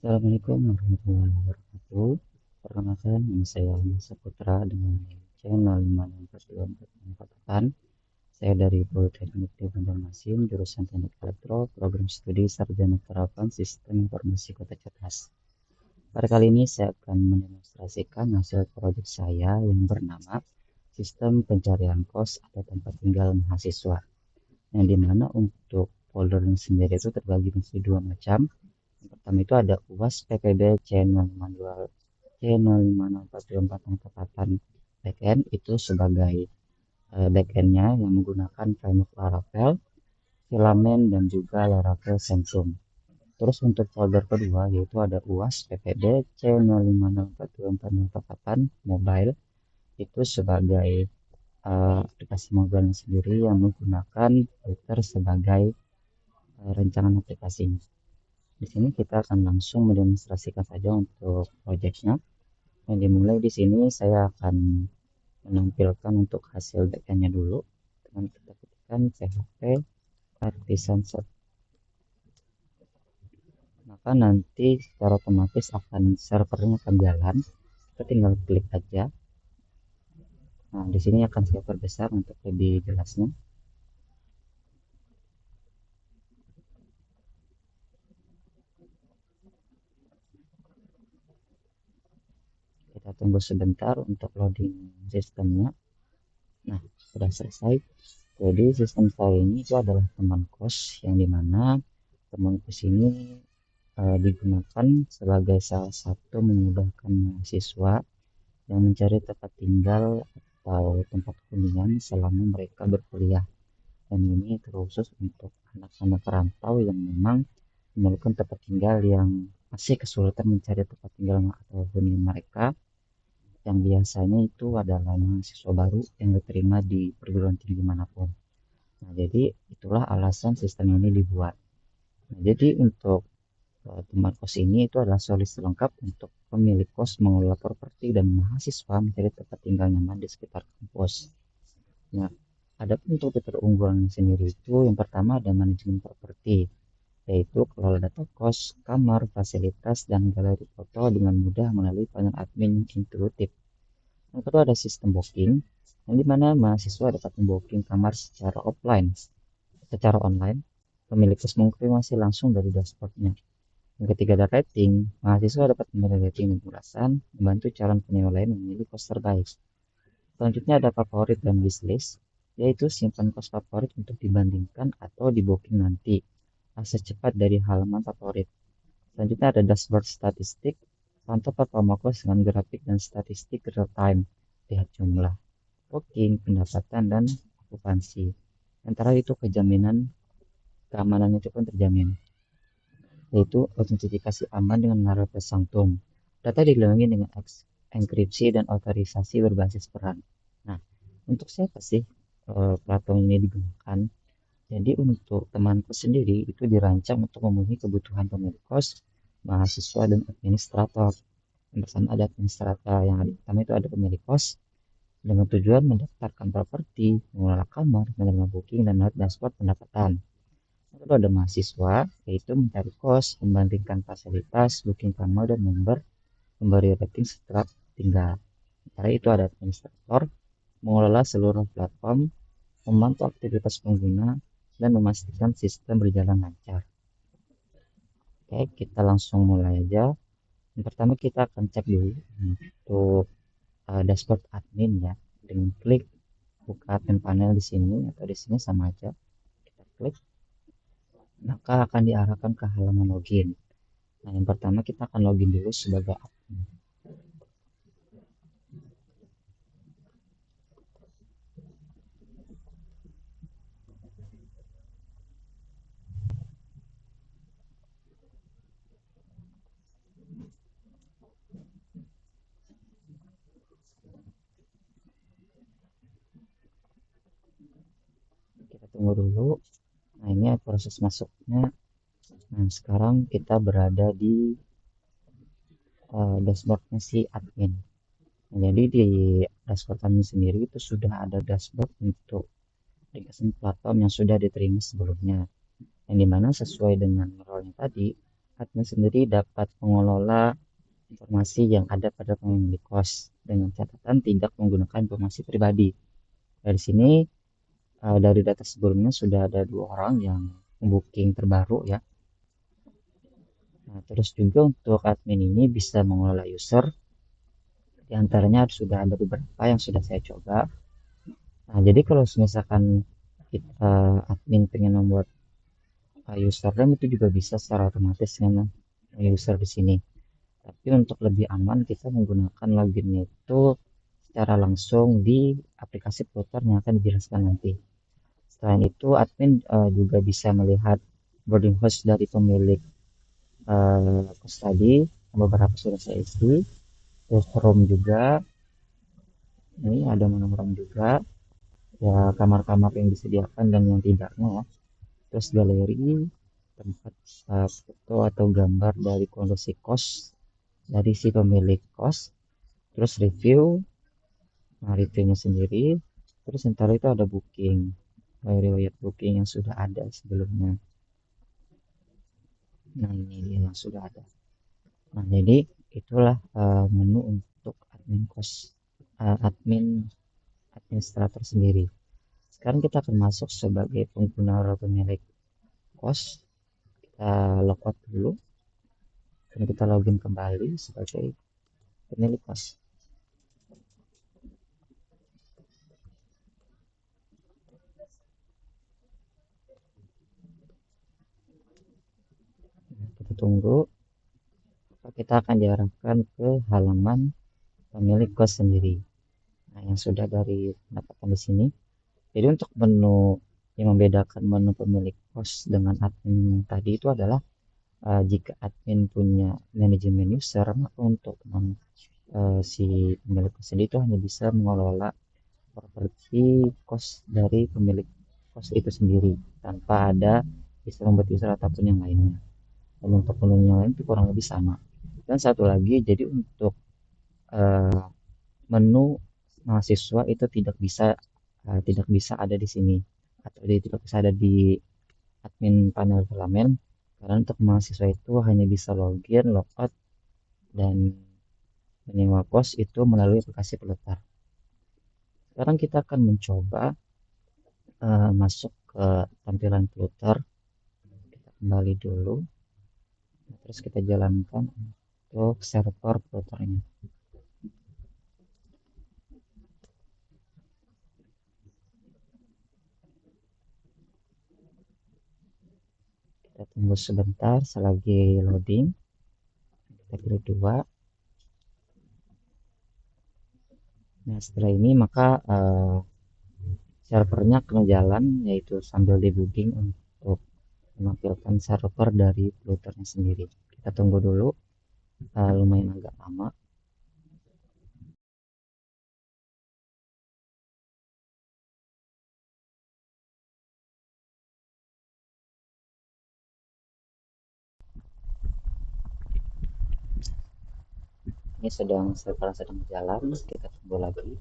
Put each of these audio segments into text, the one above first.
Assalamualaikum warahmatullahi wabarakatuh. Perkenalkan, nama saya Saputra dengan channel 564244. Saya dari Politeknik di Banjarmasin, jurusan Teknik Elektro, program studi Sarjana Terapan Sistem Informasi Kota Cerdas. Pada kali ini saya akan mendemonstrasikan hasil proyek saya yang bernama Sistem Pencarian Kos atau Tempat Tinggal Mahasiswa. Yang dimana untuk folder sendiri itu terbagi menjadi dua macam. Yang pertama itu ada UAS PPB C052 C05644 tangkapatan backend itu sebagai backendnya yang menggunakan framework Laravel, Filament dan juga Laravel Centrum. Terus untuk folder kedua yaitu ada UAS PPB C0504244 tangkapatan mobile itu sebagai aplikasi mobile sendiri yang menggunakan Flutter sebagai rancangan aplikasinya. Di sini kita akan langsung mendemonstrasikan saja untuk projectnya. Yang dimulai di sini saya akan menampilkan untuk hasil backendnya dulu. Dengan kita ketikkan php artisan set, maka nanti secara otomatis servernya akan jalan. Kita tinggal klik aja. Nah, di sini akan saya perbesar untuk lebih jelasnya. Kita tunggu sebentar untuk loading sistemnya. Nah, sudah selesai. Jadi sistem saya ini itu adalah teman kos yang dimana teman kos ini digunakan sebagai salah satu memudahkan mahasiswa yang mencari tempat tinggal atau tempat hunian selama mereka berkuliah. Dan ini terkhusus untuk anak-anak rantau yang memang memerlukan tempat tinggal yang masih kesulitan mencari tempat tinggal atau hunian mereka, yang biasanya itu adalah mahasiswa baru yang diterima di perguruan tinggi manapun. Nah, jadi itulah alasan sistem ini dibuat. Nah, jadi untuk teman kos ini itu adalah solusi lengkap untuk pemilik kos mengelola properti dan mahasiswa mencari tempat tinggal nyaman di sekitar kampus. Nah, ada pun untuk fitur unggulan sendiri itu yang pertama ada manajemen properti, yaitu kelola data kos, kamar, fasilitas, dan galeri foto dengan mudah melalui panel admin yang intuitif. Yang kedua ada sistem booking, yang dimana mahasiswa dapat membooking kamar secara online. Pemilik kos mengkonfirmasi langsung dari dashboardnya. Yang ketiga ada rating, mahasiswa dapat memberi rating dan ulasan, membantu calon penyewa lain memilih kos terbaik. Selanjutnya ada favorit dan wishlist, yaitu simpan kos favorit untuk dibandingkan atau di booking nanti, akses cepat dari halaman favorit. Selanjutnya ada dashboard statistik, pantau performa kos dengan grafik dan statistik real time, lihat jumlah, booking, pendapatan, dan okupansi. Antara itu keamanan itu pun terjamin, yaitu autentifikasi aman dengan Laravel Sanctum. Data dilindungi dengan enkripsi dan otorisasi berbasis peran. Nah, untuk siapa sih platform ini digunakan? Jadi untuk temanku sendiri itu dirancang untuk memenuhi kebutuhan pemilik kos, mahasiswa, dan administrator. Yang pertama ada administrator, yang pertama itu ada pemilik kos dengan tujuan mendaftarkan properti, mengelola kamar, menerima booking, dan melihat dashboard pendapatan. Lalu ada mahasiswa, yaitu mencari kos, membandingkan fasilitas, booking kamar, dan memberi rating setelah tinggal. Sementara itu ada administrator, mengelola seluruh platform, memantau aktivitas pengguna, dan memastikan sistem berjalan lancar. Oke, kita langsung mulai aja. Yang pertama kita akan cek dulu untuk dashboard admin ya. Dengan klik buka admin panel di sini atau di sini sama aja. Kita klik, maka akan diarahkan ke halaman login. Nah, yang pertama kita akan login dulu sebagai admin. Kita tunggu dulu. Nah, ini proses masuknya. Nah, sekarang kita berada di dashboardnya si admin. Nah, jadi di dashboard admin sendiri itu sudah ada dashboard untuk ringkasan platform yang sudah diterima sebelumnya, yang dimana sesuai dengan role tadi admin sendiri dapat mengelola informasi yang ada pada pemilik kos dengan catatan tidak menggunakan informasi pribadi. Dari sini dari data sebelumnya sudah ada 2 orang yang booking terbaru ya. Nah, terus juga untuk admin ini bisa mengelola user. Di antaranya sudah ada beberapa yang sudah saya coba. Nah, jadi kalau misalkan kita admin pengen membuat username itu juga bisa secara otomatis dengan user di sini. Tapi untuk lebih aman kita menggunakan loginnya itu secara langsung di aplikasi Flutter yang akan dijelaskan nanti. Selain itu, admin juga bisa melihat boarding host dari pemilik kos tadi, beberapa sudah saya isi. Terus room juga, ini ada menu room juga, ya kamar-kamar yang disediakan dan yang tidaknya ya. Terus galeri, tempat foto atau gambar dari kondisi kos dari si pemilik kos. Terus review, nah reviewnya sendiri. Terus ntar itu ada booking, riwayat booking yang sudah ada sebelumnya. Nah ini dia yang sudah ada. Nah jadi itulah menu untuk admin kos, admin administrator sendiri. Sekarang kita akan masuk sebagai pengguna atau pemilik kos. Kita logout dulu dan kita login kembali sebagai pemilik kos. Kita tunggu, kita akan diarahkan ke halaman pemilik kos sendiri. Nah, yang sudah dari mendapatkan di sini. Jadi untuk menu yang membedakan menu pemilik kos dengan admin tadi itu adalah jika admin punya manajemen user, maka untuk si pemilik kos sendiri itu hanya bisa mengelola properti kos dari pemilik kos itu sendiri tanpa ada bisa membuat user ataupun yang lainnya. Dan untuk menu yang lain itu kurang lebih sama. Dan satu lagi, jadi untuk uh, menu mahasiswa itu tidak bisa ada di sini atau tidak bisa ada di admin panel filament karena untuk mahasiswa itu hanya bisa login, logout, dan menyewa kos itu melalui aplikasi Flutter. Sekarang kita akan mencoba masuk ke tampilan Flutter. Kita kembali dulu, terus kita jalankan untuk server Flutternya. Kita tunggu sebentar selagi loading. Kita pilih 2. Nah setelah ini maka servernya akan jalan yaitu sambil debugging untuk menampilkan server dari routernya sendiri. Kita tunggu dulu, lumayan agak lama. Ini server sedang jalan, kita tunggu lagi.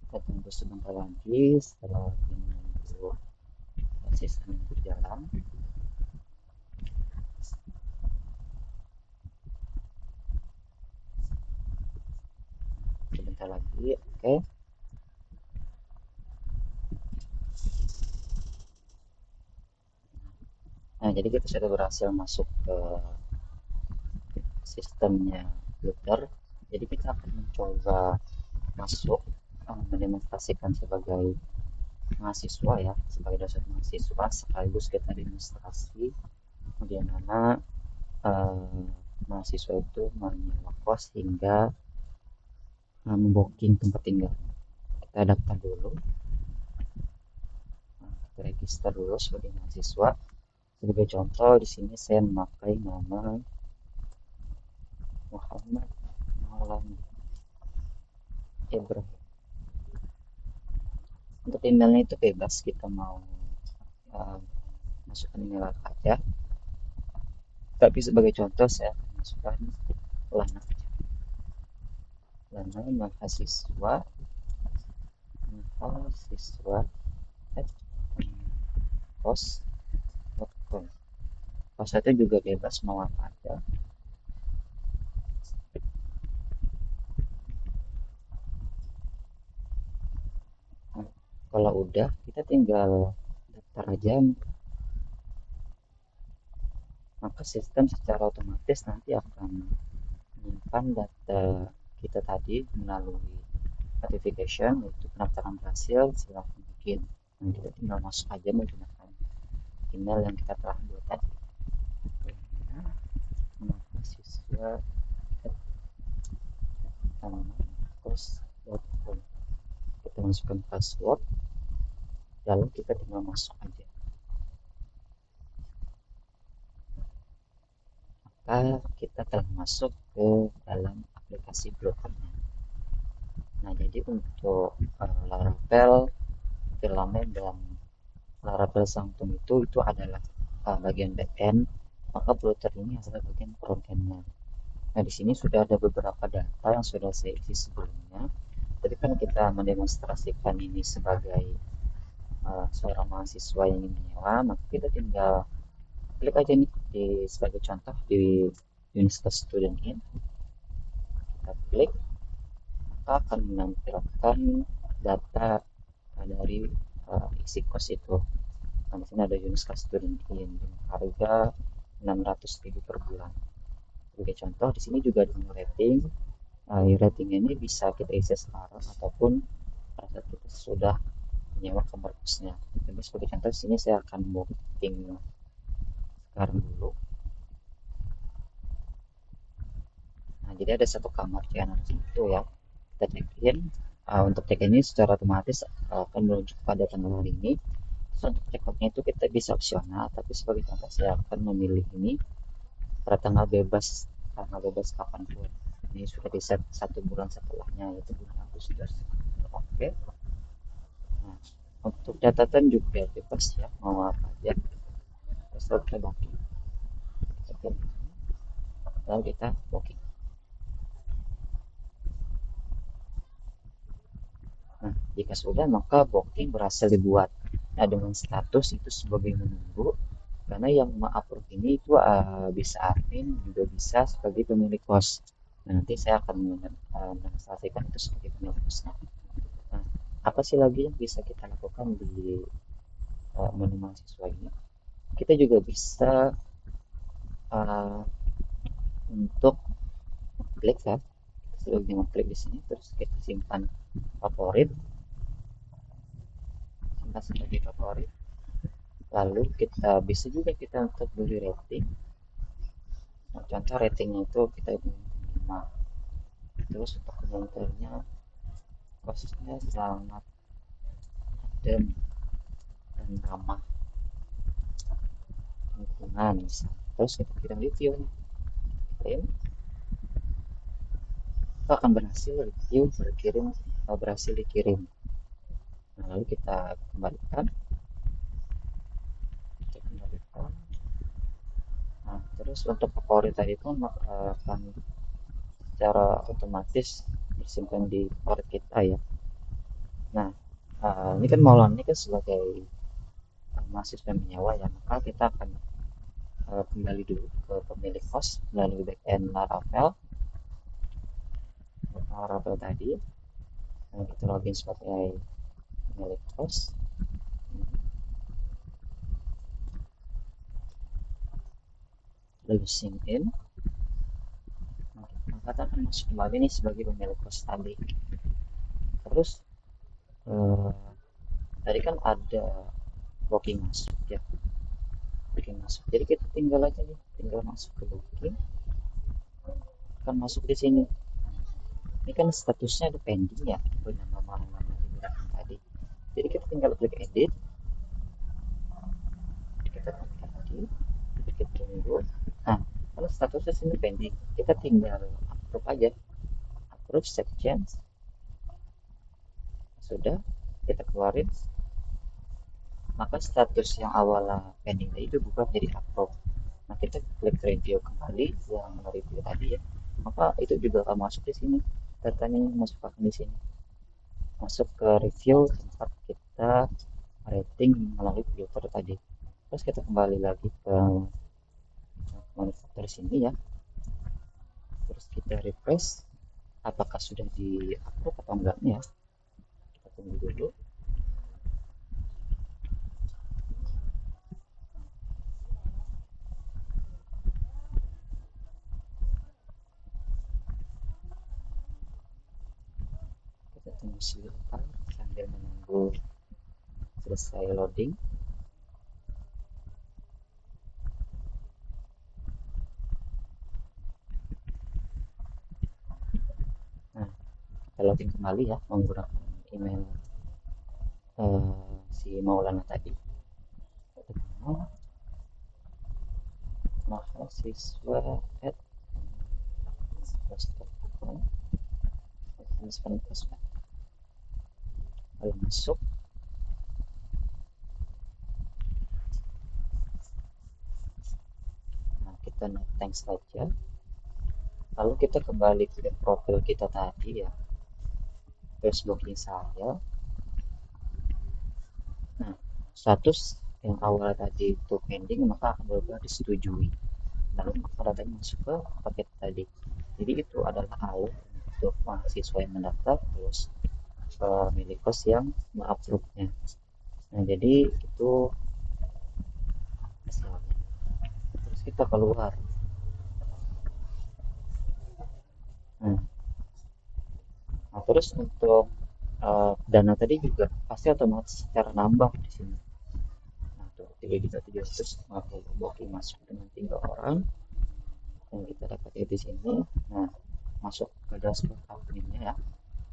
Kita tunggu sebentar lagi setelah menunggu sistem berjalan. Sebentar lagi, oke. Nah, jadi kita sudah berhasil masuk ke sistemnya Flutter. Jadi kita akan mencoba masuk mendemonstrasikan sebagai mahasiswa ya, sebagai dosen mahasiswa sekaligus kita demonstrasi bagaimana eh, mahasiswa itu menyewa kos hingga membooking tempat tinggal. Kita daftar dulu, kita register dulu sebagai mahasiswa. Sebagai contoh di sini saya memakai nama Muhammad Maulana Ibrahim. Untuk emailnya itu bebas, kita mau uh, masukkan email apa aja. Tapi sebagai contoh saya akan masukkan lana aja. Lana mahasiswa mahasiswa at kos.com. Kosnya juga bebas mau apa aja. Nah, kalau udah kita tinggal daftar aja, maka sistem secara otomatis nanti akan menyimpan data kita tadi melalui notification, yaitu pendaftaran berhasil, silahkan bikin. Nah, kita tinggal masuk aja menggunakan email yang kita telah buat tadi. Mahasiswa kos.com. Kita masukkan password, lalu kita tinggal masuk aja. Maka kita telah masuk ke dalam aplikasi brokernya. Nah, jadi untuk Laravel, Firlamen, dan Laravel Sanctum itu adalah bagian backend, maka browser ini adalah bagian frontendnya. Nah, di sini sudah ada beberapa data yang sudah saya isi sebelumnya. Tadi kan kita mendemonstrasikan ini sebagai seorang mahasiswa yang ingin menyewa, maka kita tinggal klik aja nih di sebagai contoh di Universitas Student In. Kita klik, maka akan menampilkan data dari isi kos itu. Nah, di sini ada Universitas Student In dengan harga 600.000 per bulan. Sebagai contoh, di sini juga ada rating. Rating ini bisa kita isi sekarang ataupun pada saat kita sudah menyewa kamar kosnya. Jadi sebagai contoh di sini saya akan booking sekarang dulu. Nah, jadi ada satu kamar channel itu ya. Kita check in. Untuk check in ini secara otomatis akan merujuk pada tanggal hari ini. Terus untuk check outnya itu kita bisa opsional, tapi sebagai contoh saya akan memilih ini pada tanggal bebas kapanpun. Ini sudah di set 1 bulan setelahnya, yaitu bulan Agustus. Oke. Nah, untuk catatan juga bebas ya, mau apa aja. Terus kita booking. Lalu kita booking. Nah, jika sudah maka booking berhasil dibuat. Nah, dengan status itu sebagai menunggu, karena yang mengupload ini itu bisa admin, juga bisa sebagai pemilik kos. Nah, nanti saya akan mendemonstrasikan itu sebagai pemilik kosnya. Nah, apa sih lagi yang bisa kita lakukan di menu mahasiswa ini? Kita juga bisa uh, untuk klik ya, sebagai mengklik di sini, terus kita simpan favorit, simpan sebagai favorit. Lalu kita bisa juga kita untuk beri rating. Nah, contoh ratingnya itu kita 5. Terus untuk komentarnya kosnya sangat adem dan ramah lingkungan. Terus kita kirim review, kirim, itu akan berhasil review berhasil dikirim. Nah, lalu kita kembalikan, Nah, terus untuk favorit tadi itu akan secara otomatis bersimpan di favorit kita ya. Nah, ini kan Maulana ini kan sebagai mahasiswa menyewa ya, maka kita akan kembali dulu ke pemilik kos melalui backend Laravel tadi. Nah, kita login sebagai pemilik kos. Lalu sign in. Maka kita akan masuk kembali nih sebagai pemilik kos tadi. Terus tadi kan ada booking masuk ya, booking masuk. Jadi kita tinggal aja nih, tinggal masuk ke booking, kan masuk di sini. Ini kan statusnya ada pending ya, punya nama-nama digunakan tadi. Jadi kita tinggal klik edit, kita klik edit, kita tunggu. Nah, kalau statusnya sini pending, kita tinggal approve aja, approve save change. Sudah, kita keluarin, maka status yang awalnya pending tadi itu berubah jadi approve. Nah, kita klik review kembali yang review tadi ya, maka itu juga akan masuk di sini, datanya masuk akan di sini, masuk ke review tempat kita rating melalui filter tadi. Terus kita kembali lagi ke manufaktur sini ya, terus kita refresh apakah sudah di approve atau enggaknya. Kita tunggu dulu. Kita tunggu sebentar sambil menunggu selesai loading. Nah, kita login kembali ya menggunakan email si Maulana tadi. Mahasiswa at lalu masuk. Nah, kita next saja, lalu kita kembali ke profil kita tadi ya, Facebooknya saya. Nah, status yang awal tadi itu pending maka akan berubah disetujui, lalu maka datanya masuk ke paket tadi. Jadi itu adalah alur untuk mahasiswa yang mendaftar, terus pemilik kos yang menguploadnya. Nah, jadi itu misalnya, terus kita keluar. Nah, terus untuk dana tadi juga pasti otomatis secara nambah di sini. Nah, tuh 3.750 booking masuk dengan 3 orang yang kita dapat di sini. Nah, masuk ke dashboard adminnya ya,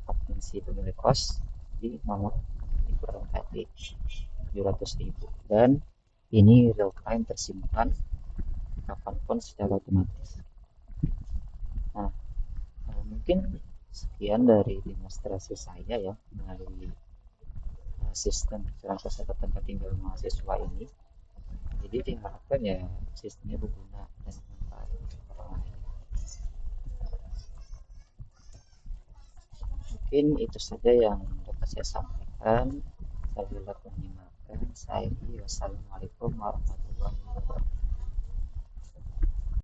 admin si pemilik kos di nomor kurang tadi 700.000, dan ini real time tersimpan kapanpun secara otomatis. Nah, mungkin sekian dari demonstrasi saya ya melalui sistem pencerahan kesehatan tempat tinggal mahasiswa ini. Jadi diharapkan ya sistemnya berguna dan bermanfaat untuk orang lain. Mungkin itu saja yang dapat saya sampaikan. Saya menyimakkan. Saya wassalamualaikum warahmatullahi wabarakatuh.